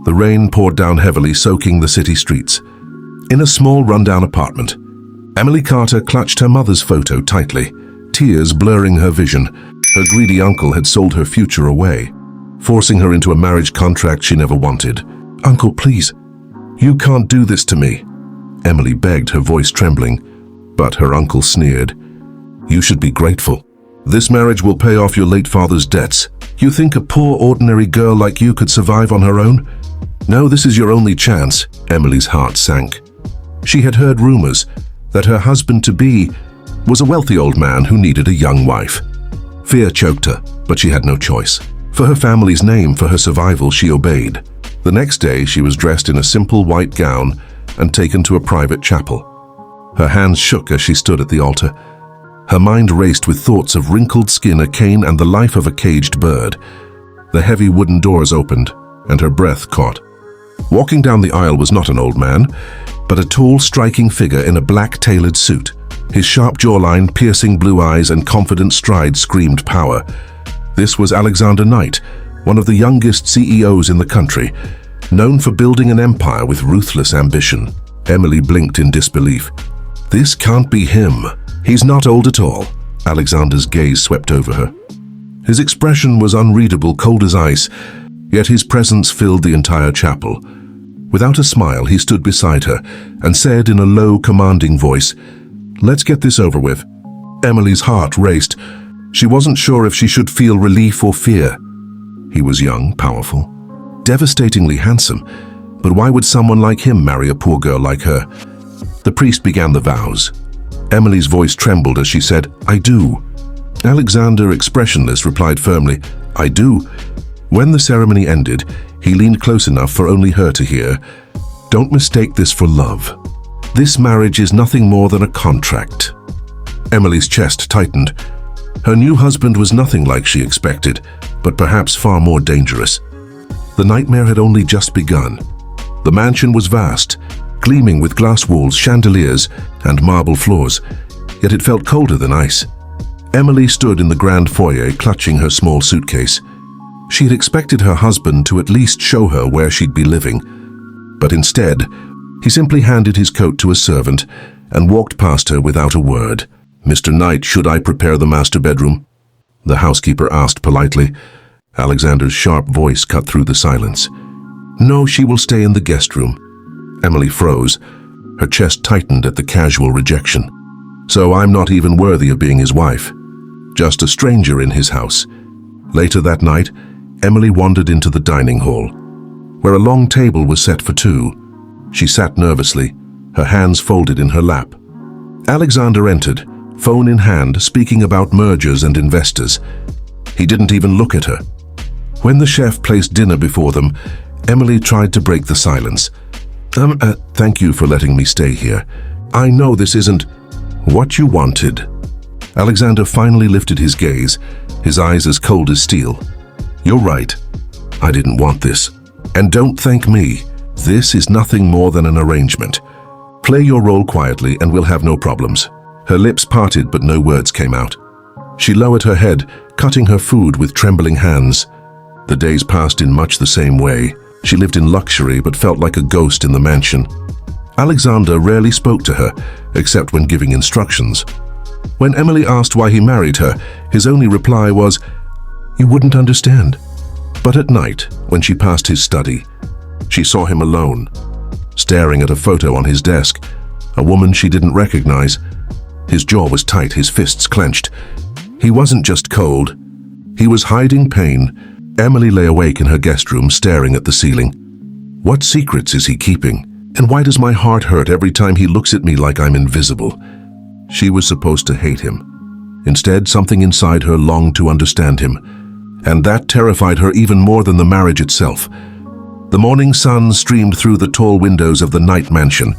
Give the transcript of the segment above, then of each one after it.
The rain poured down heavily, soaking the city streets. In a small rundown apartment, Emily Carter clutched her mother's photo tightly, tears blurring her vision. Her greedy uncle had sold her future away, forcing her into a marriage contract she never wanted. "Uncle, please, you can't do this to me," Emily begged, her voice trembling. But her uncle sneered. "You should be grateful. This marriage will pay off your late father's debts. You think a poor, ordinary girl like you could survive on her own? No, this is your only chance." Emily's heart sank. She had heard rumors that her husband-to-be was a wealthy old man who needed a young wife. Fear choked her, but she had no choice. For her family's name, for her survival, she obeyed. The next day, she was dressed in a simple white gown and taken to a private chapel. Her hands shook as she stood at the altar. Her mind raced with thoughts of wrinkled skin, a cane, and the life of a caged bird. The heavy wooden doors opened, and her breath caught. Walking down the aisle was not an old man, but a tall, striking figure in a black tailored suit. His sharp jawline, piercing blue eyes, and confident stride screamed power. This was Alexander Knight, one of the youngest CEOs in the country, known for building an empire with ruthless ambition. Emily blinked in disbelief. "This can't be him. He's not old at all." Alexander's gaze swept over her. His expression was unreadable, cold as ice, yet his presence filled the entire chapel. Without a smile, he stood beside her and said in a low, commanding voice, "Let's get this over with." Emily's heart raced. She wasn't sure if she should feel relief or fear. He was young, powerful, devastatingly handsome, but why would someone like him marry a poor girl like her? The priest began the vows. Emily's voice trembled as she said, "I do." Alexander, expressionless, replied firmly, "I do." When the ceremony ended, he leaned close enough for only her to hear, "Don't mistake this for love. This marriage is nothing more than a contract." Emily's chest tightened. Her new husband was nothing like she expected, but perhaps far more dangerous. The nightmare had only just begun. The mansion was vast, gleaming with glass walls, chandeliers, and marble floors, yet it felt colder than ice. Emily stood in the grand foyer, clutching her small suitcase. She had expected her husband to at least show her where she'd be living, but instead, he simply handed his coat to a servant and walked past her without a word. "Mr. Knight, should I prepare the master bedroom?" the housekeeper asked politely. Alexander's sharp voice cut through the silence. "No, she will stay in the guest room." Emily froze. Her chest tightened at the casual rejection. "So I'm not even worthy of being his wife. Just a stranger in his house." Later that night, Emily wandered into the dining hall, where a long table was set for two. She sat nervously, her hands folded in her lap. Alexander entered, phone in hand, speaking about mergers and investors. He didn't even look at her. When the chef placed dinner before them, Emily tried to break the silence. Thank you for letting me stay here. I know this isn't what you wanted." Alexander finally lifted his gaze, his eyes as cold as steel. "You're right. I didn't want this. And don't thank me. This is nothing more than an arrangement. Play your role quietly and we'll have no problems." Her lips parted, but no words came out. She lowered her head, cutting her food with trembling hands. The days passed in much the same way. She lived in luxury, but felt like a ghost in the mansion. Alexander rarely spoke to her, except when giving instructions. When Emily asked why he married her, his only reply was, "You wouldn't understand." But at night, when she passed his study, she saw him alone, staring at a photo on his desk, a woman she didn't recognize. His jaw was tight, his fists clenched. He wasn't just cold. He was hiding pain. Emily lay awake in her guest room, staring at the ceiling. What secrets is he keeping? And why does my heart hurt every time he looks at me like I'm invisible? She was supposed to hate him. Instead, something inside her longed to understand him, and that terrified her even more than the marriage itself. The morning sun streamed through the tall windows of the Knight mansion,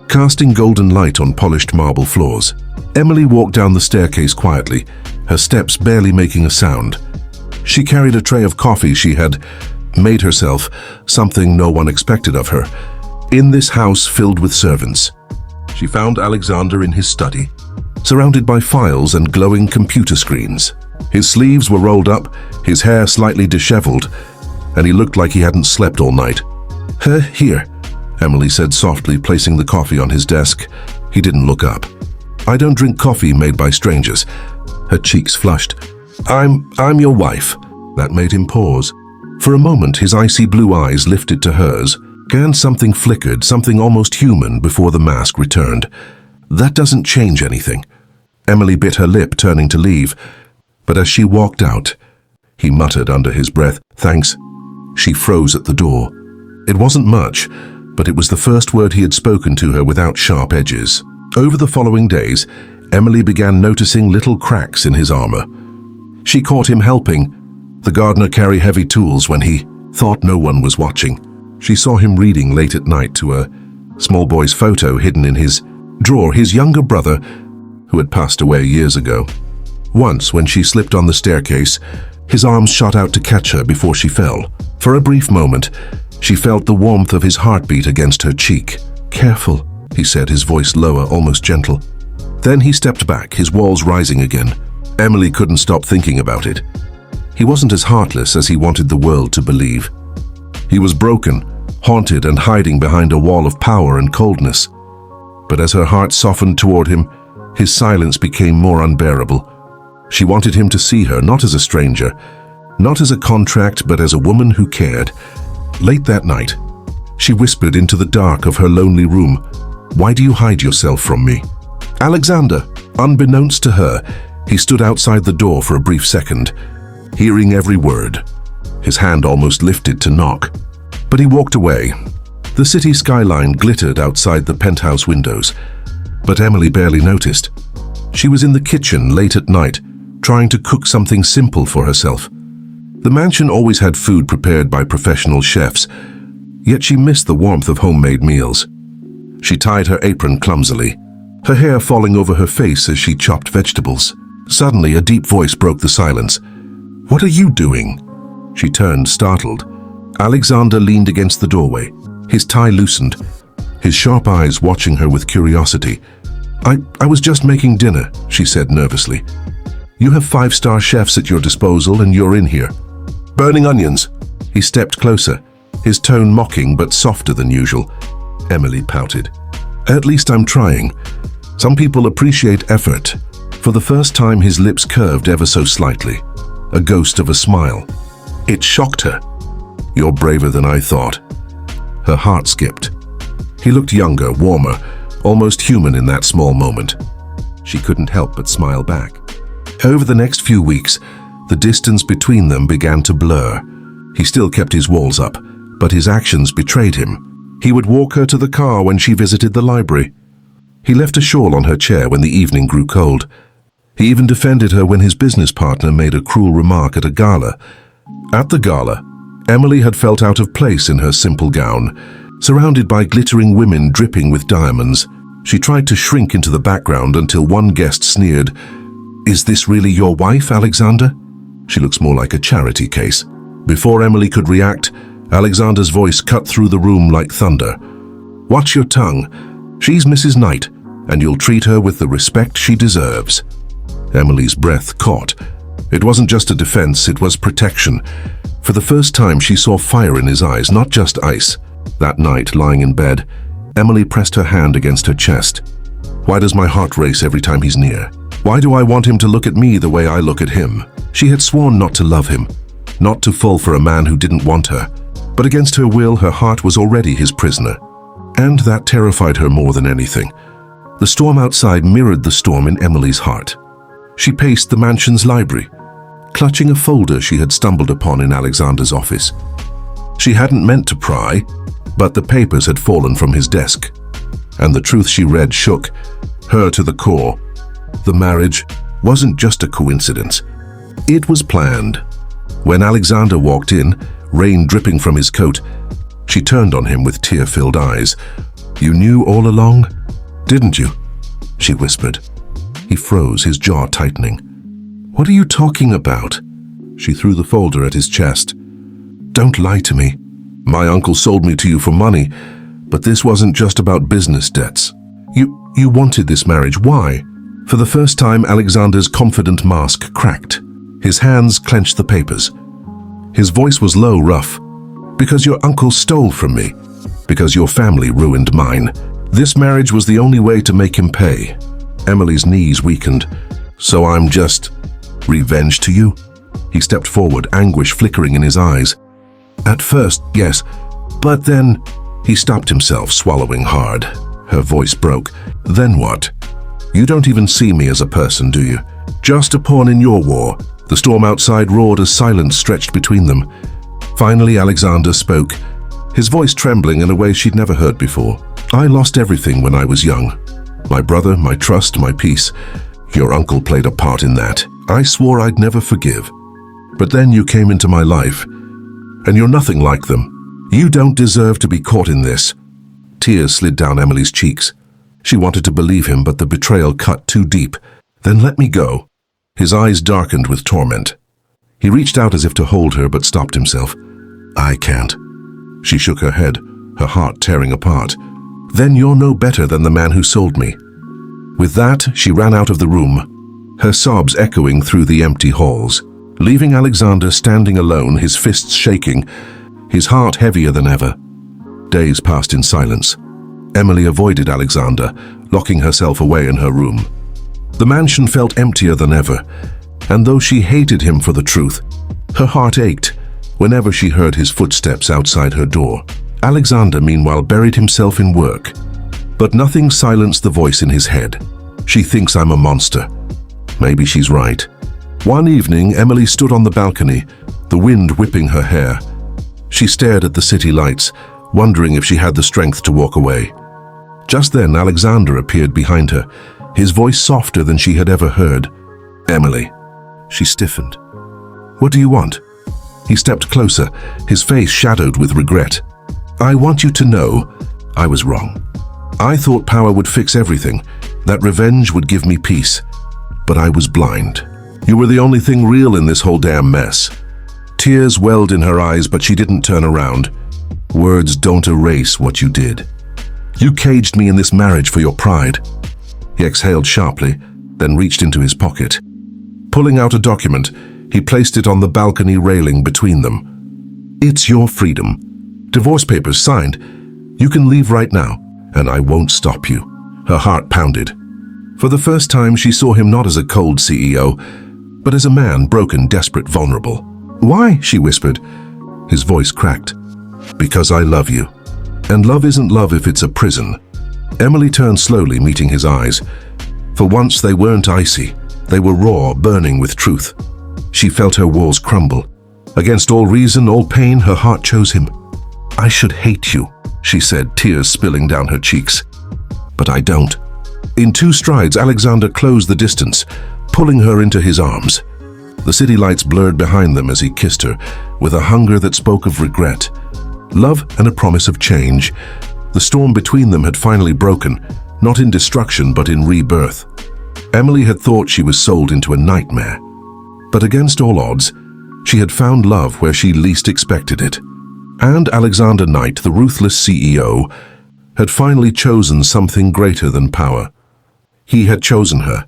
casting golden light on polished marble floors. Emily walked down the staircase quietly, her steps barely making a sound. She carried a tray of coffee she had made herself, something no one expected of her. In this house filled with servants, she found Alexander in his study, surrounded by files and glowing computer screens. His sleeves were rolled up, his hair slightly disheveled, and he looked like he hadn't slept all night. Here," Emily said softly, placing the coffee on his desk. He didn't look up. "I don't drink coffee made by strangers." Her cheeks flushed. I'm your wife." That made him pause. For a moment, his icy blue eyes lifted to hers. Again, something flickered, something almost human, before the mask returned. "That doesn't change anything." Emily bit her lip, turning to leave. But as she walked out, he muttered under his breath, "Thanks." She froze at the door. It wasn't much, but it was the first word he had spoken to her without sharp edges. Over the following days, Emily began noticing little cracks in his armor. She caught him helping the gardener carry heavy tools when he thought no one was watching. She saw him reading late at night to a small boy's photo hidden in his drawer, his younger brother, who had passed away years ago. Once, when she slipped on the staircase, his arms shot out to catch her before she fell. For a brief moment, she felt the warmth of his heartbeat against her cheek. "Careful," he said, his voice lower, almost gentle. Then he stepped back, his walls rising again. Emily couldn't stop thinking about it. He wasn't as heartless as he wanted the world to believe. He was broken, haunted, and hiding behind a wall of power and coldness. But as her heart softened toward him, his silence became more unbearable. She wanted him to see her not as a stranger, not as a contract, but as a woman who cared. Late that night, she whispered into the dark of her lonely room, "Why do you hide yourself from me?" Alexander, unbeknownst to her, he stood outside the door for a brief second, hearing every word. His hand almost lifted to knock, but he walked away. The city skyline glittered outside the penthouse windows, but Emily barely noticed. She was in the kitchen late at night, trying to cook something simple for herself. The mansion always had food prepared by professional chefs, yet she missed the warmth of homemade meals. She tied her apron clumsily, her hair falling over her face as she chopped vegetables. Suddenly, a deep voice broke the silence. "What are you doing?" She turned, startled. Alexander leaned against the doorway, his tie loosened, his sharp eyes watching her with curiosity. I was just making dinner," she said nervously. "You have 5-star chefs at your disposal and you're in here." "Burning onions." He stepped closer, his tone mocking but softer than usual. Emily pouted. "At least I'm trying. Some people appreciate effort." For the first time, his lips curved ever so slightly, a ghost of a smile. It shocked her. "You're braver than I thought." Her heart skipped. He looked younger, warmer, almost human in that small moment. She couldn't help but smile back. Over the next few weeks, the distance between them began to blur. He still kept his walls up, but his actions betrayed him. He would walk her to the car when she visited the library. He left a shawl on her chair when the evening grew cold. He even defended her when his business partner made a cruel remark at a gala. At the gala, Emily had felt out of place in her simple gown, surrounded by glittering women dripping with diamonds. She tried to shrink into the background until one guest sneered, "Is this really your wife, Alexander? She looks more like a charity case." Before Emily could react, Alexander's voice cut through the room like thunder. "Watch your tongue. She's Mrs. Knight, and you'll treat her with the respect she deserves." Emily's breath caught. It wasn't just a defense, it was protection. For the first time, she saw fire in his eyes, not just ice. That night, lying in bed, Emily pressed her hand against her chest. "Why does my heart race every time he's near? Why do I want him to look at me the way I look at him?" She had sworn not to love him, not to fall for a man who didn't want her. But against her will, her heart was already his prisoner. And that terrified her more than anything. The storm outside mirrored the storm in Emily's heart. She paced the mansion's library, clutching a folder she had stumbled upon in Alexander's office. She hadn't meant to pry, but the papers had fallen from his desk, and the truth she read shook her to the core. The marriage wasn't just a coincidence. It was planned. When Alexander walked in, rain dripping from his coat, she turned on him with tear-filled eyes. "You knew all along, didn't you?" she whispered. He froze, his jaw tightening. "What are you talking about?" She threw the folder at his chest. "Don't lie to me. My uncle sold me to you for money, but this wasn't just about business debts. You wanted this marriage. Why?" For the first time, Alexander's confident mask cracked. His hands clenched the papers. His voice was low, rough. "Because your uncle stole from me. Because your family ruined mine. This marriage was the only way to make him pay. Emily's knees weakened. So I'm just revenge to you? He stepped forward, anguish flickering in his eyes. At first, yes, but then he stopped himself, swallowing hard. Her voice broke. Then what? You don't even see me as a person, do you? Just a pawn in your war. The storm outside roared as silence stretched between them. Finally, Alexander spoke, his voice trembling in a way she'd never heard before. I lost everything when I was young. My brother, my trust, my peace. Your uncle played a part in that. I swore I'd never forgive. But then you came into my life, and you're nothing like them. You don't deserve to be caught in this. Tears slid down Emily's cheeks. She wanted to believe him, but the betrayal cut too deep. Then let me go. His eyes darkened with torment. He reached out as if to hold her, but stopped himself. I can't. She shook her head, her heart tearing apart. Then you're no better than the man who sold me. With that, she ran out of the room, her sobs echoing through the empty halls, leaving Alexander standing alone, his fists shaking, his heart heavier than ever. Days passed in silence. Emily avoided Alexander, locking herself away in her room. The mansion felt emptier than ever, and though she hated him for the truth, her heart ached whenever she heard his footsteps outside her door. Alexander, meanwhile, buried himself in work. But nothing silenced the voice in his head. She thinks I'm a monster. Maybe she's right. One evening, Emily stood on the balcony, the wind whipping her hair. She stared at the city lights, wondering if she had the strength to walk away. Just then, Alexander appeared behind her, his voice softer than she had ever heard. Emily. She stiffened. What do you want? He stepped closer, his face shadowed with regret. I want you to know I was wrong. I thought power would fix everything, that revenge would give me peace. But I was blind. You were the only thing real in this whole damn mess. Tears welled in her eyes, but she didn't turn around. Words don't erase what you did. You caged me in this marriage for your pride. He exhaled sharply, then reached into his pocket. Pulling out a document, he placed it on the balcony railing between them. It's your freedom. Divorce papers signed. You can leave right now, and I won't stop you. Her heart pounded. For the first time, she saw him not as a cold CEO, but as a man broken, desperate, vulnerable. Why? She whispered. His voice cracked. Because I love you. And love isn't love if it's a prison. Emily turned slowly, meeting his eyes. For once, they weren't icy. They were raw, burning with truth. She felt her walls crumble. Against all reason, all pain, her heart chose him. I should hate you, she said, tears spilling down her cheeks. But I don't. In 2 strides, Alexander closed the distance, pulling her into his arms. The city lights blurred behind them as he kissed her, with a hunger that spoke of regret, love and a promise of change. The storm between them had finally broken, not in destruction but in rebirth. Emily had thought she was sold into a nightmare. But against all odds, she had found love where she least expected it. And Alexander Knight, the ruthless CEO, had finally chosen something greater than power. He had chosen her,